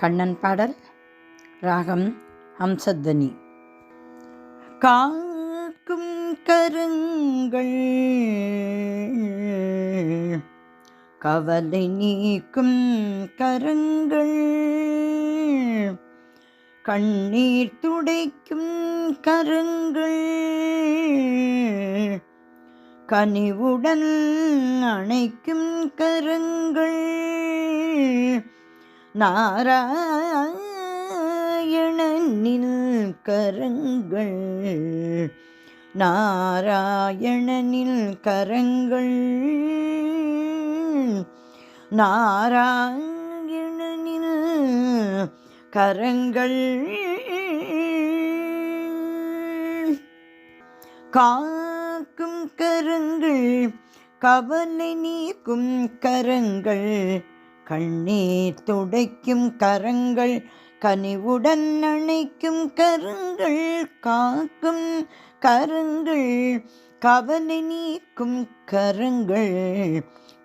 கண்ணன் பாடல். ராகம் ஹம்சத்வனி. காக்கும் கருங்கள் கவலை நீக்கும் கரங்கள், கண்ணீர் துடைக்கும் கரங்கள், கனிவுடன் அணைக்கும் கரங்கள், நாராயணனின் கரங்கள், நாராயணனின் கரங்கள், நாராயணனின் கரங்கள். காக்கும் கரங்கள் கவலை நீக்கும் கரங்கள், கண்ணீர் துடைக்கும் கரங்கள், கனிவுடன் அணைக்கும் கரங்கள். காக்கும் கரங்கள் கவலை நீக்கும் கரங்கள்,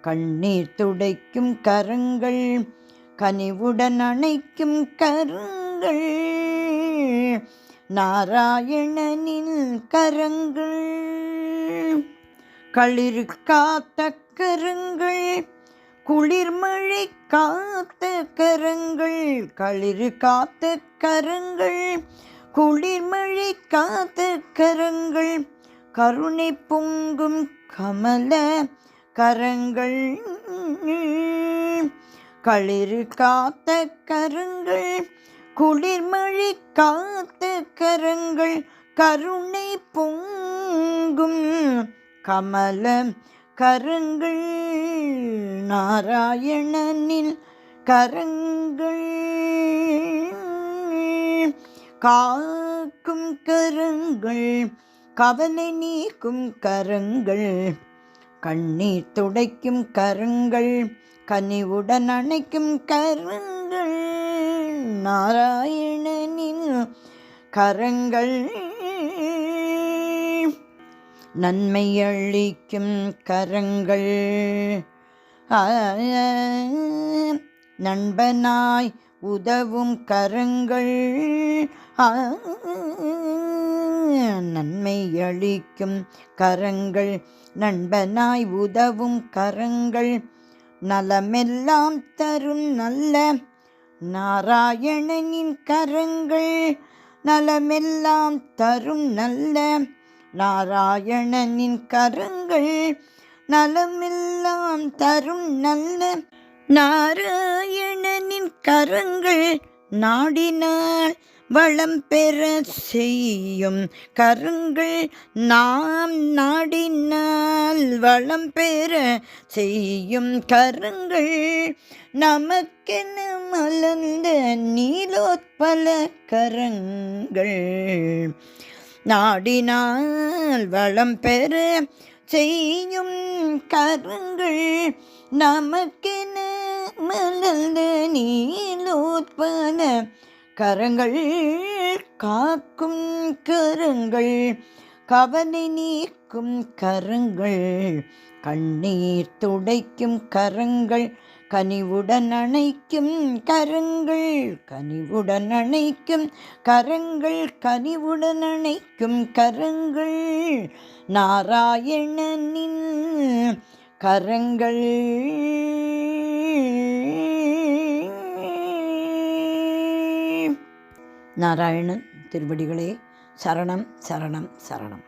கண்ணீர் துடைக்கும் கரங்கள், கனிவுடன் அணைக்கும் கரங்கள், நாராயணனின் கரங்கள். களிறு காத்த கரங்கள், குளிர்மழை காத்த கரங்கள், களிறு காத்த கரங்கள், குளிர்மழை காத்த கரங்கள், கருணை பொங்கும் கமல கரங்கள், களிறு காத்த கரங்கள், குளிர்மழை காத்த கரங்கள், கருணை பொங்கும் கமல கரங்கள், நாராயணனின் கரங்கள். காக்கும் கரங்கள் கவலை நீக்கும் கரங்கள், கண்ணீர் துடைக்கும் கரங்கள், கனிவுடன் அணைக்கும் கரங்கள், நாராயணனின் கரங்கள். நன்மை அளிக்கும் கரங்கள், நண்பனாய் உதவும் கரங்கள், நன்மை அளிக்கும் கரங்கள், நண்பனாய் உதவும் கரங்கள், நலமெல்லாம் தரும் நல்ல நாராயணனின் கரங்கள், நலமெல்லாம் தரும் நல்ல நாராயணனின் கரங்கள், நலமெல்லாம் தரும் நல்ல நாராயணனின் கரங்கள், நாடினால் வளம் பெற செய்யும் கரங்கள், நாம் நாடினால் வளம் பெற செய்யும் கரங்கள், நமக்கென மலர்ந்த நீலோத்பல கரங்கள், நாடினால் வளம் பெற செய்யும் கரங்கள், நமக்கென மலர்ந்த நீலோத்பல கரங்கள். காக்கும் கரங்கள் கவலை நீக்கும் கரங்கள், கண்ணீர் துடைக்கும் கரங்கள், கனிவுடன் அணைக்கும் கரங்கள், கனிவுடன் அணைக்கும் கரங்கள், கனிவுடன் அணைக்கும் கரங்கள், நாராயணனின் கரங்கள். நாராயணன் திருவடிகளே சரணம் சரணம் சரணம்.